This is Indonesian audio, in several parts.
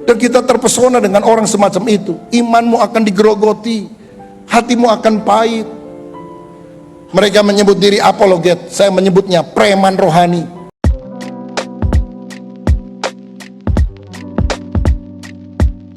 Dan kita terpesona dengan orang semacam itu. Imanmu akan digerogoti, hatimu akan pahit. Mereka menyebut diri apologet, saya menyebutnya preman rohani.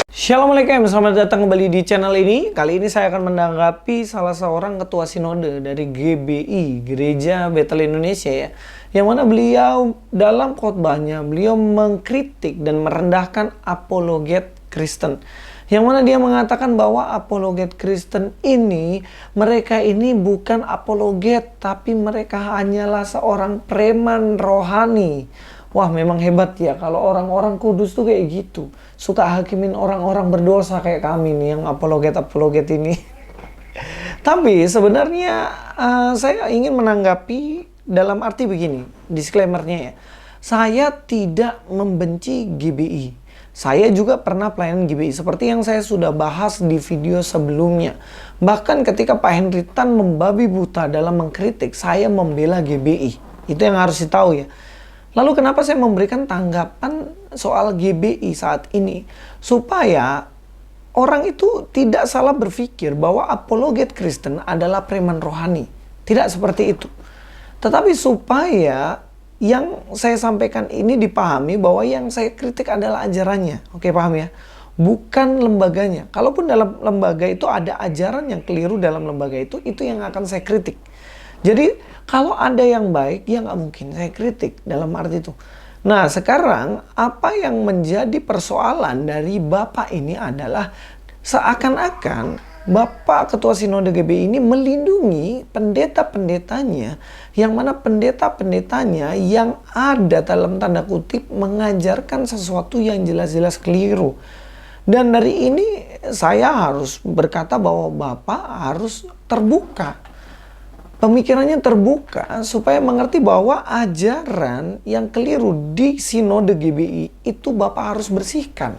Assalamualaikum, selamat datang kembali di channel ini. Kali ini saya akan menanggapi salah seorang ketua sinode dari GBI, Gereja Betel Indonesia ya. Yang mana beliau dalam khotbahnya, beliau mengkritik dan merendahkan apologet Kristen. Yang mana dia mengatakan bahwa apologet Kristen ini, mereka ini bukan apologet, tapi mereka hanyalah seorang preman rohani. Wah, memang hebat ya kalau orang-orang kudus tuh kayak gitu. Suka hakimin orang-orang berdosa kayak kami nih yang apologet-apologet ini. Tapi sebenarnya saya ingin menanggapi dalam arti begini, disclaimer-nya ya. Saya tidak membenci GBI. Saya juga pernah pelayanan GBI seperti yang saya sudah bahas di video sebelumnya. Bahkan ketika Pak Henry Tan membabi buta dalam mengkritik, saya membela GBI. Itu yang harus ditahu ya. Lalu kenapa saya memberikan tanggapan soal GBI saat ini? Supaya orang itu tidak salah berpikir bahwa apologet Kristen adalah preman rohani. Tidak seperti itu. Tetapi supaya yang saya sampaikan ini dipahami bahwa yang saya kritik adalah ajarannya. Oke, paham ya? Bukan lembaganya. Kalaupun dalam lembaga itu ada ajaran yang keliru dalam lembaga itu yang akan saya kritik. Jadi kalau ada yang baik, ya nggak mungkin saya kritik dalam arti itu. Nah sekarang apa yang menjadi persoalan dari Bapak ini adalah seakan-akan Bapak Ketua Sinode GBI ini melindungi pendeta-pendetanya, yang mana pendeta-pendetanya yang ada dalam tanda kutip mengajarkan sesuatu yang jelas-jelas keliru. Dan dari ini saya harus berkata bahwa Bapak harus terbuka. Pemikirannya terbuka supaya mengerti bahwa ajaran yang keliru di Sinode GBI itu Bapak harus bersihkan.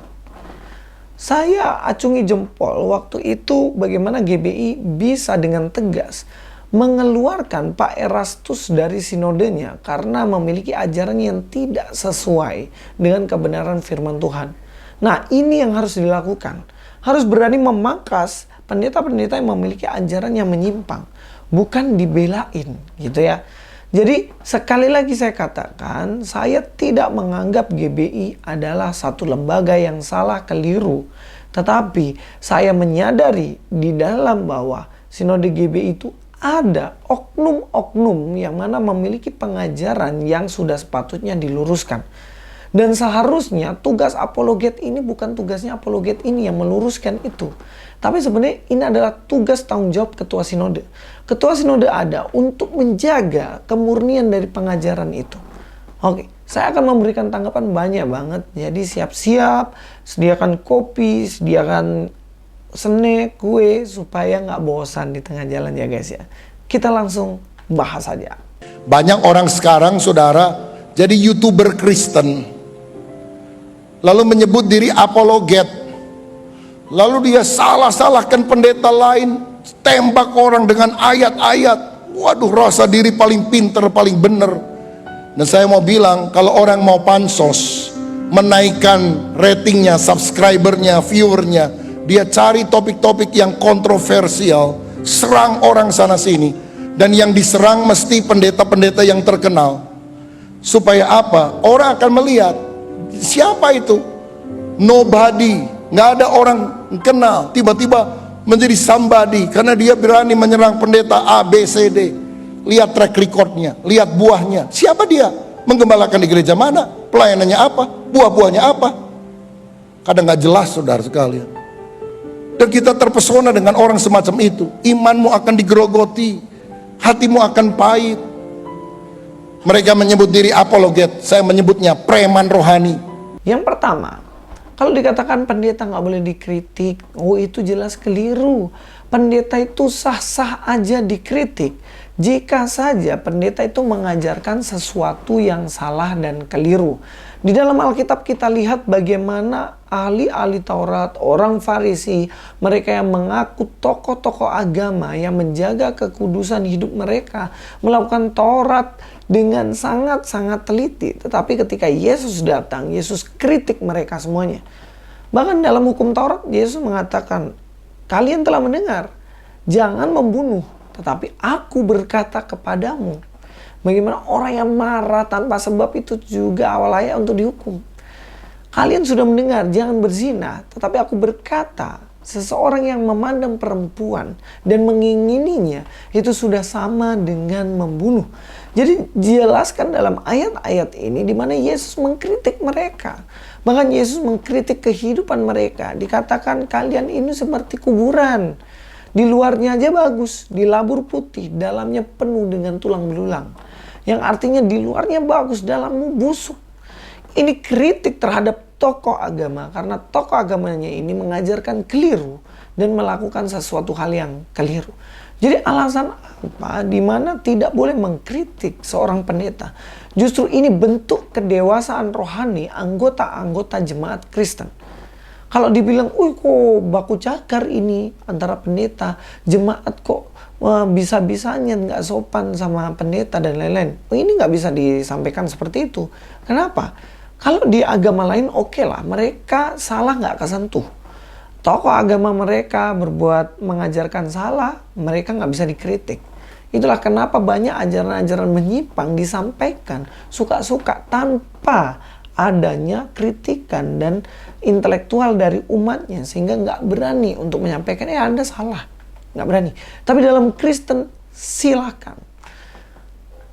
Saya acungi jempol waktu itu bagaimana GBI bisa dengan tegas mengeluarkan Pak Erastus dari sinodenya karena memiliki ajaran yang tidak sesuai dengan kebenaran firman Tuhan. Nah, ini yang harus dilakukan. Harus berani memangkas pendeta-pendeta yang memiliki ajaran yang menyimpang. Bukan dibelain gitu ya. Jadi sekali lagi saya katakan, saya tidak menganggap GBI adalah satu lembaga yang salah keliru. Tetapi saya menyadari di dalam bahwa Sinode GBI itu ada oknum-oknum yang mana memiliki pengajaran yang sudah sepatutnya diluruskan. Dan seharusnya tugas apologet ini bukan tugasnya apologet ini yang meluruskan itu. Tapi sebenarnya ini adalah tugas tanggung jawab Ketua Sinode. Ketua Sinode ada untuk menjaga kemurnian dari pengajaran itu. Oke, saya akan memberikan tanggapan banyak banget. Jadi siap-siap, sediakan kopi, sediakan snack, kue, supaya nggak bosan di tengah jalan ya guys ya. Kita langsung bahas saja. Banyak orang sekarang saudara jadi YouTuber Kristen, lalu menyebut diri apologet, lalu dia salah-salahkan pendeta lain, tembak orang dengan ayat-ayat. Waduh, rasa diri paling pinter, paling bener. Dan saya mau bilang, kalau orang mau pansos menaikkan ratingnya, subscribernya, viewernya, dia cari topik-topik yang kontroversial, serang orang sana sini, dan yang diserang mesti pendeta-pendeta yang terkenal. Supaya apa? Orang akan melihat siapa itu? Nobody, nggak ada orang kenal, tiba-tiba menjadi somebody karena dia berani menyerang pendeta A, B, C, D. Lihat track recordnya, lihat buahnya. Siapa dia? Menggembalakan di gereja mana? Pelayanannya apa? Buah-buahnya apa? Kadang nggak jelas saudara sekalian. Dan kita terpesona dengan orang semacam itu. Imanmu akan digerogoti, hatimu akan pahit. Mereka menyebut diri apologet, saya menyebutnya preman rohani. Yang pertama, kalau dikatakan pendeta nggak boleh dikritik, itu jelas keliru. Pendeta itu sah-sah aja dikritik jika saja pendeta itu mengajarkan sesuatu yang salah dan keliru. Di dalam Alkitab kita lihat bagaimana ahli-ahli Taurat, orang Farisi, mereka yang mengaku tokoh-tokoh agama yang menjaga kekudusan hidup mereka, melakukan Taurat dengan sangat-sangat teliti. Tetapi ketika Yesus datang, Yesus kritik mereka semuanya. Bahkan dalam hukum Taurat, Yesus mengatakan, kalian telah mendengar, jangan membunuh, tetapi aku berkata kepadamu. Bagaimana orang yang marah tanpa sebab itu juga layak untuk dihukum. Kalian sudah mendengar, jangan berzina, tetapi aku berkata, seseorang yang memandang perempuan dan mengingininya, itu sudah sama dengan membunuh. Jadi dijelaskan dalam ayat-ayat ini di mana Yesus mengkritik mereka. Bahkan Yesus mengkritik kehidupan mereka. Dikatakan kalian ini seperti kuburan. Di luarnya aja bagus, dilabur putih, dalamnya penuh dengan tulang belulang. Yang artinya di luarnya bagus, dalamnya busuk. Ini kritik terhadap tokoh agama karena tokoh agamanya ini mengajarkan keliru dan melakukan sesuatu hal yang keliru. Jadi alasan apa di mana tidak boleh mengkritik seorang pendeta? Justru ini bentuk kedewasaan rohani anggota-anggota jemaat Kristen. Kalau dibilang, kok baku cakar ini antara pendeta, jemaat kok bisa-bisanya nggak sopan sama pendeta dan lain-lain. Ini nggak bisa disampaikan seperti itu. Kenapa? Kalau di agama lain oke lah, mereka salah nggak kesentuh. Tokoh agama mereka berbuat mengajarkan salah, mereka nggak bisa dikritik. Itulah kenapa banyak ajaran-ajaran menyimpang disampaikan suka-suka tanpa adanya kritikan dan intelektual dari umatnya. Sehingga nggak berani untuk menyampaikan, Anda salah. Nggak berani. Tapi dalam Kristen silakan.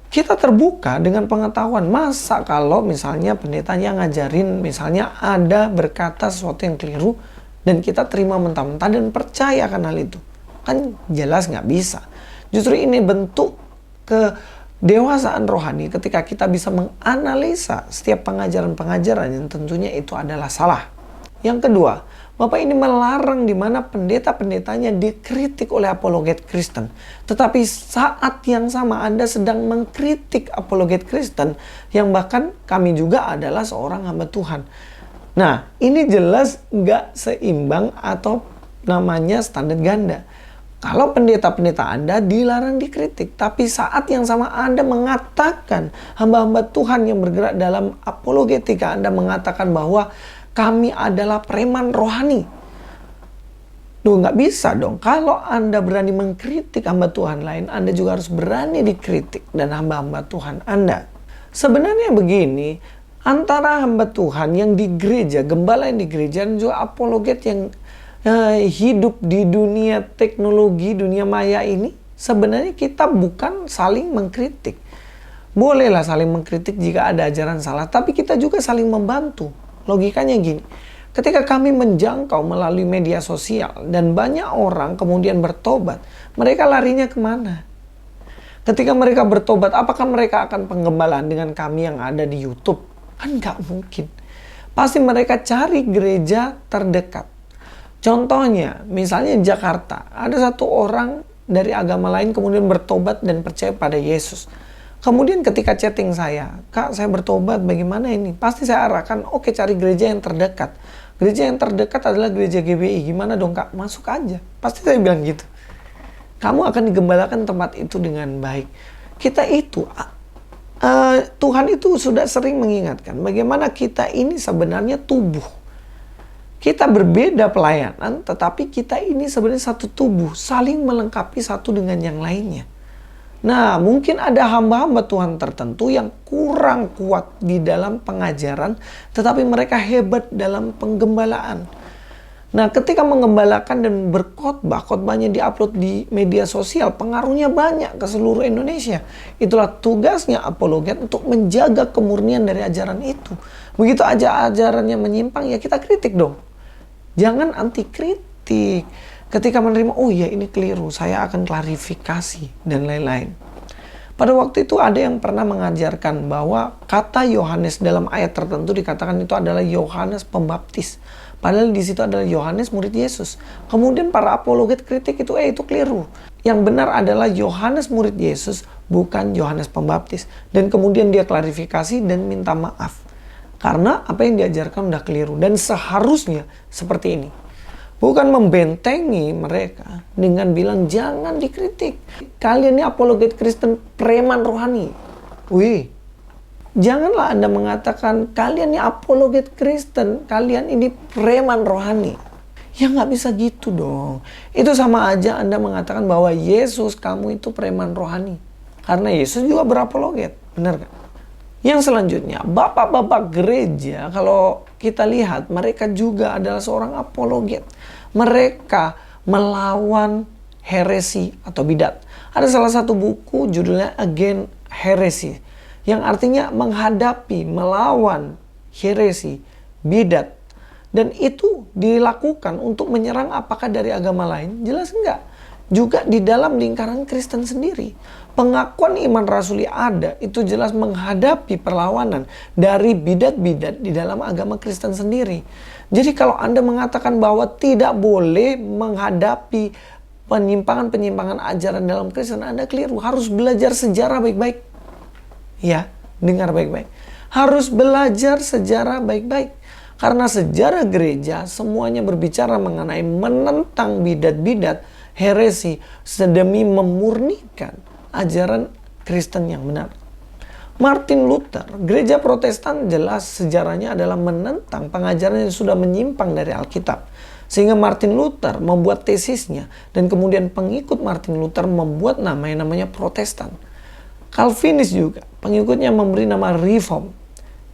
Kita terbuka dengan pengetahuan. Masa kalau misalnya pendetanya ngajarin, misalnya ada berkata sesuatu yang keliru, dan kita terima mentah-mentah dan percaya akan hal itu. Kan jelas nggak bisa. Justru ini bentuk kedewasaan rohani ketika kita bisa menganalisa setiap pengajaran-pengajaran yang tentunya itu adalah salah. Yang kedua, Bapak ini melarang di mana pendeta-pendetanya dikritik oleh apologet Kristen. Tetapi saat yang sama Anda sedang mengkritik apologet Kristen yang bahkan kami juga adalah seorang hamba Tuhan. Nah, ini jelas nggak seimbang atau namanya standar ganda. Kalau pendeta-pendeta Anda dilarang dikritik, tapi saat yang sama Anda mengatakan hamba-hamba Tuhan yang bergerak dalam apologetika, Anda mengatakan bahwa kami adalah preman rohani. Duh, nggak bisa dong. Kalau Anda berani mengkritik hamba Tuhan lain, Anda juga harus berani dikritik dan hamba-hamba Tuhan Anda. Sebenarnya begini, antara hamba Tuhan yang di gereja, gembala yang di gereja, dan juga apologet yang hidup di dunia teknologi, dunia maya ini, sebenarnya kita bukan saling mengkritik. Bolehlah saling mengkritik jika ada ajaran salah, tapi kita juga saling membantu. Logikanya gini, ketika kami menjangkau melalui media sosial dan banyak orang kemudian bertobat, mereka larinya kemana? Ketika mereka bertobat, apakah mereka akan penggembalaan dengan kami yang ada di YouTube? Kan nggak mungkin. Pasti mereka cari gereja terdekat. Contohnya, misalnya di Jakarta, ada satu orang dari agama lain kemudian bertobat dan percaya pada Yesus. Kemudian ketika chatting saya, Kak, saya bertobat, bagaimana ini? Pasti saya arahkan, oke, cari gereja yang terdekat. Gereja yang terdekat adalah gereja GBI. Gimana dong, Kak? Masuk aja. Pasti saya bilang gitu. Kamu akan digembalakan tempat itu dengan baik. Kita itu, Tuhan itu sudah sering mengingatkan bagaimana kita ini sebenarnya tubuh. Kita berbeda pelayanan, tetapi kita ini sebenarnya satu tubuh, saling melengkapi satu dengan yang lainnya. Nah, mungkin ada hamba-hamba Tuhan tertentu yang kurang kuat di dalam pengajaran, tetapi mereka hebat dalam penggembalaan. Nah, ketika menggembalakan dan berkhotbah, khotbahnya diupload di media sosial, pengaruhnya banyak ke seluruh Indonesia. Itulah tugasnya apologet untuk menjaga kemurnian dari ajaran itu. Begitu aja ajarannya menyimpang, ya kita kritik dong. Jangan anti kritik. Ketika menerima, oh ya ini keliru, saya akan klarifikasi dan lain-lain. Pada waktu itu ada yang pernah mengajarkan bahwa kata Yohanes dalam ayat tertentu dikatakan itu adalah Yohanes Pembaptis. Padahal di situ adalah Yohanes murid Yesus. Kemudian para apologet kritik itu, itu keliru. Yang benar adalah Yohanes murid Yesus, bukan Yohanes Pembaptis. Dan kemudian dia klarifikasi dan minta maaf. Karena apa yang diajarkan udah keliru. Dan seharusnya seperti ini. Bukan membentengi mereka dengan bilang jangan dikritik. Kalian ini apologet Kristen preman rohani. Wih, Janganlah Anda mengatakan kalian ini apologet Kristen, kalian ini preman rohani. Ya nggak bisa gitu dong. Itu sama aja Anda mengatakan bahwa Yesus kamu itu preman rohani. Karena Yesus juga berapologet, benar kan? Yang selanjutnya, bapak-bapak gereja kalau kita lihat mereka juga adalah seorang apologet. Mereka melawan heresi atau bidat. Ada salah satu buku judulnya Against Heresy, yang artinya menghadapi, melawan heresi, bidat. Dan itu dilakukan untuk menyerang apakah dari agama lain? Jelas enggak. Juga di dalam lingkaran Kristen sendiri. Pengakuan iman rasuli ada, itu jelas menghadapi perlawanan dari bidat-bidat di dalam agama Kristen sendiri. Jadi kalau Anda mengatakan bahwa tidak boleh menghadapi penyimpangan-penyimpangan ajaran dalam Kristen, Anda keliru. Harus belajar sejarah baik-baik. Ya, dengar baik-baik. Harus belajar sejarah baik-baik. Karena sejarah gereja semuanya berbicara mengenai menentang bidat-bidat, heresi, sedemi memurnikan ajaran Kristen yang benar. Martin Luther, gereja Protestan jelas sejarahnya adalah menentang pengajaran yang sudah menyimpang dari Alkitab. Sehingga Martin Luther membuat tesisnya dan kemudian pengikut Martin Luther membuat nama yang namanya Protestan. Calvinis juga, pengikutnya memberi nama Reform.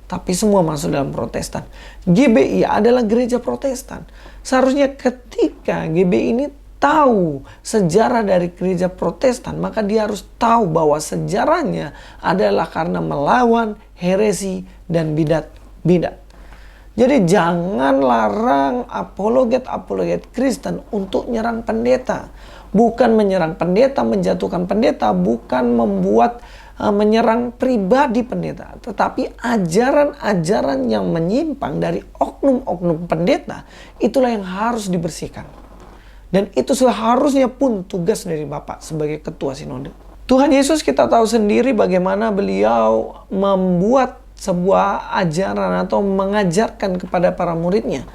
Tapi semua masuk dalam Protestan. GBI adalah gereja Protestan. Seharusnya ketika GBI ini tahu sejarah dari gereja Protestan, maka dia harus tahu bahwa sejarahnya adalah karena melawan heresi dan bidat-bidat. Jadi jangan larang apologet-apologet Kristen untuk nyerang pendeta. Bukan menyerang pendeta, menjatuhkan pendeta, bukan menyerang pribadi pendeta. Tetapi ajaran-ajaran yang menyimpang dari oknum-oknum pendeta, itulah yang harus dibersihkan. Dan itu seharusnya pun tugas dari Bapak sebagai ketua sinode. Tuhan Yesus kita tahu sendiri bagaimana beliau membuat sebuah ajaran atau mengajarkan kepada para muridnya.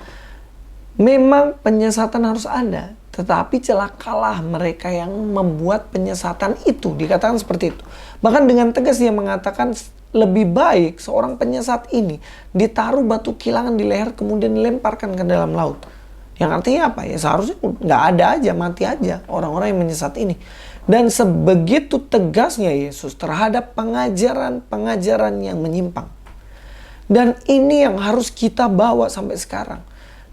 Memang penyesatan harus ada, tetapi celakalah mereka yang membuat penyesatan itu. Dikatakan seperti itu. Bahkan dengan tegas dia mengatakan lebih baik seorang penyesat ini ditaruh batu kilangan di leher kemudian dilemparkan ke dalam laut. Yang artinya apa? Ya seharusnya nggak ada aja, mati aja orang-orang yang menyesat ini. Dan sebegitu tegasnya Yesus terhadap pengajaran-pengajaran yang menyimpang. Dan ini yang harus kita bawa sampai sekarang.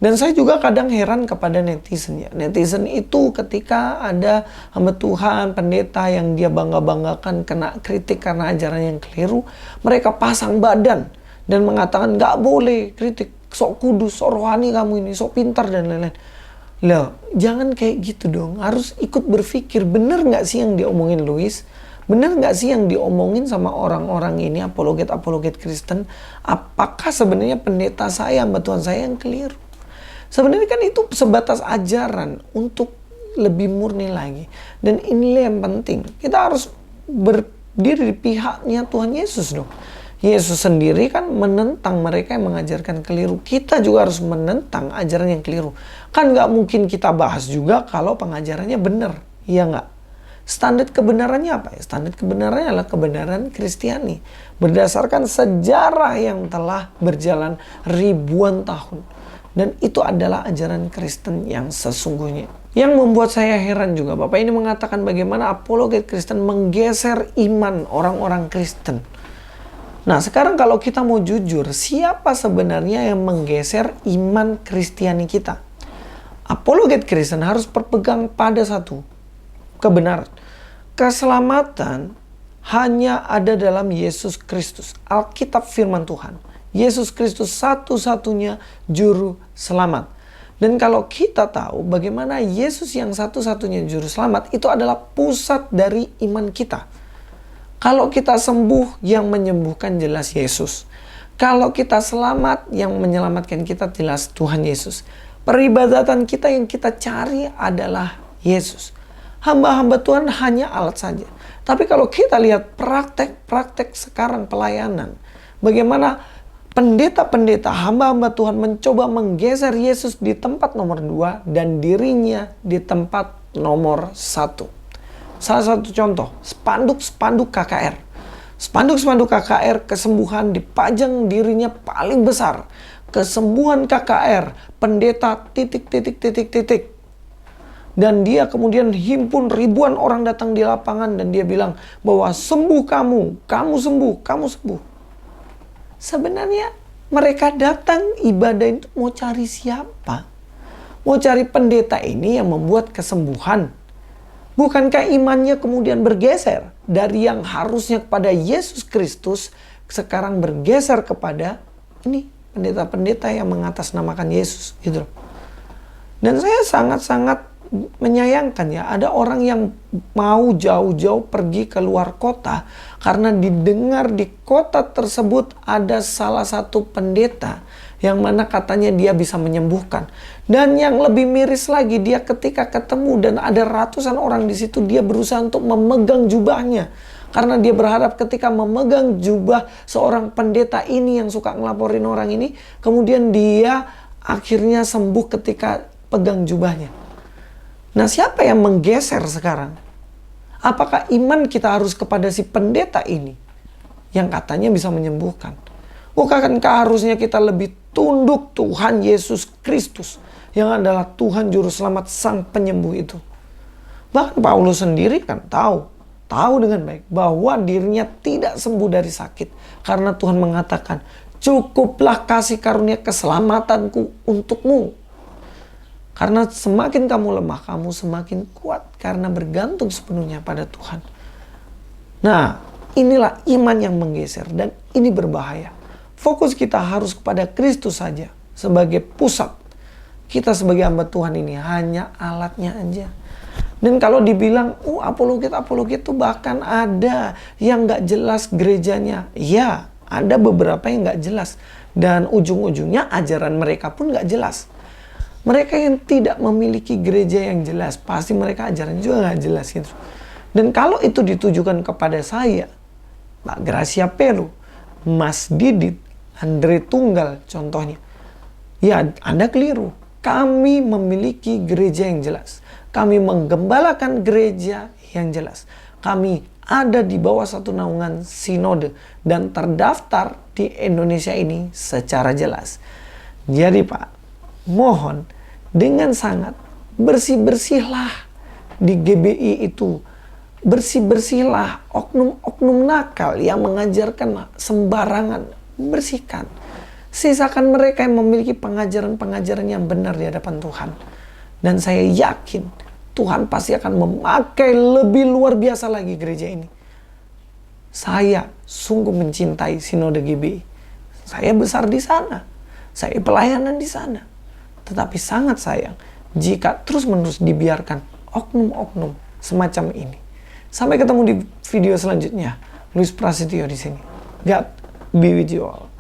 Dan saya juga kadang heran kepada netizen ya. Netizen itu ketika ada hamba Tuhan, pendeta yang dia bangga-banggakan kena kritik karena ajaran yang keliru, mereka pasang badan dan mengatakan nggak boleh kritik. Sok kudus, sok rohani kamu ini, sok pintar dan lain-lain. Loh, jangan kayak gitu dong. Harus ikut berpikir, bener nggak sih yang diomongin Louis? Bener nggak sih yang diomongin sama orang-orang ini, apologet-apologet Kristen? Apakah sebenarnya pendeta saya, hamba Tuhan saya yang keliru? Sebenarnya kan itu sebatas ajaran untuk lebih murni lagi. Dan inilah yang penting. Kita harus berdiri di pihaknya Tuhan Yesus dong. Yesus sendiri kan menentang mereka yang mengajarkan keliru. Kita juga harus menentang ajaran yang keliru. Kan nggak mungkin kita bahas juga kalau pengajarannya benar. Iya nggak? Standar kebenarannya apa ya? Standar kebenarannya adalah kebenaran Kristiani. Berdasarkan sejarah yang telah berjalan ribuan tahun. Dan itu adalah ajaran Kristen yang sesungguhnya. Yang membuat saya heran juga, Bapak ini mengatakan bagaimana apologet Kristen menggeser iman orang-orang Kristen. Nah sekarang kalau kita mau jujur, siapa sebenarnya yang menggeser iman Kristiani kita? Apologet Kristen harus berpegang pada satu kebenaran. Keselamatan hanya ada dalam Yesus Kristus. Alkitab firman Tuhan. Yesus Kristus satu-satunya juru selamat. Dan kalau kita tahu bagaimana Yesus yang satu-satunya juru selamat, itu adalah pusat dari iman kita. Kalau kita sembuh, yang menyembuhkan jelas Yesus. Kalau kita selamat, yang menyelamatkan kita jelas Tuhan Yesus. Peribadatan kita yang kita cari adalah Yesus. Hamba-hamba Tuhan hanya alat saja. Tapi kalau kita lihat praktek-praktek sekarang pelayanan, bagaimana pendeta-pendeta, hamba-hamba Tuhan mencoba menggeser Yesus di tempat nomor 2 dan dirinya di tempat nomor 1. Salah satu contoh, spanduk-spanduk KKR. Spanduk-spanduk KKR kesembuhan dipajang dirinya paling besar. Kesembuhan KKR, pendeta titik titik titik titik. Dan dia kemudian himpun ribuan orang datang di lapangan dan dia bilang bahwa sembuh kamu sembuh, kamu sembuh. Sebenarnya mereka datang ibadah itu mau cari siapa? Mau cari pendeta ini yang membuat kesembuhan. Bukankah imannya kemudian bergeser dari yang harusnya kepada Yesus Kristus sekarang bergeser kepada ini pendeta-pendeta yang mengatasnamakan Yesus gitu. Dan saya sangat-sangat menyayangkan ya, ada orang yang mau jauh-jauh pergi ke luar kota karena didengar di kota tersebut ada salah satu pendeta yang mana katanya dia bisa menyembuhkan. Dan yang lebih miris lagi, dia ketika ketemu dan ada ratusan orang di situ, dia berusaha untuk memegang jubahnya. Karena dia berharap ketika memegang jubah seorang pendeta ini yang suka ngelaporin orang ini, kemudian dia akhirnya sembuh ketika pegang jubahnya. Nah, siapa yang menggeser sekarang? Apakah iman kita harus kepada si pendeta ini yang katanya bisa menyembuhkan? Bukankah harusnya kita lebih tunduk Tuhan Yesus Kristus yang adalah Tuhan Juru Selamat Sang Penyembuh itu? Bahkan Paulus sendiri kan tahu dengan baik bahwa dirinya tidak sembuh dari sakit. Karena Tuhan mengatakan, cukuplah kasih karunia keselamatanku untukmu. Karena semakin kamu lemah, kamu semakin kuat. Karena bergantung sepenuhnya pada Tuhan. Nah, inilah iman yang menggeser dan ini berbahaya. Fokus kita harus kepada Kristus saja sebagai pusat. Kita sebagai hamba Tuhan ini hanya alatnya aja. Dan kalau dibilang, apologet itu bahkan ada yang gak jelas gerejanya. Ya, ada beberapa yang gak jelas. Dan ujung-ujungnya ajaran mereka pun gak jelas. Mereka yang tidak memiliki gereja yang jelas, pasti mereka ajarannya juga gak jelas gitu. Dan kalau itu ditujukan kepada saya, Pak Gracia Pelu, Mas Didit, Andre Tunggal contohnya. Ya, Anda keliru. Kami memiliki gereja yang jelas. Kami menggembalakan gereja yang jelas. Kami ada di bawah satu naungan sinode dan terdaftar di Indonesia ini secara jelas. Jadi Pak, mohon dengan sangat bersih-bersihlah di GBI itu. Bersih-bersihlah oknum-oknum nakal yang mengajarkan sembarangan. Bersihkan. Sisakan mereka yang memiliki pengajaran-pengajaran yang benar di hadapan Tuhan. Dan saya yakin Tuhan pasti akan memakai lebih luar biasa lagi gereja ini. Saya sungguh mencintai Sinode GBI. Saya besar di sana. Saya pelayanan di sana. Tetapi sangat sayang jika terus-menerus dibiarkan oknum-oknum semacam ini. Sampai ketemu di video selanjutnya. Luis Prasetyo di sini. God be with you all.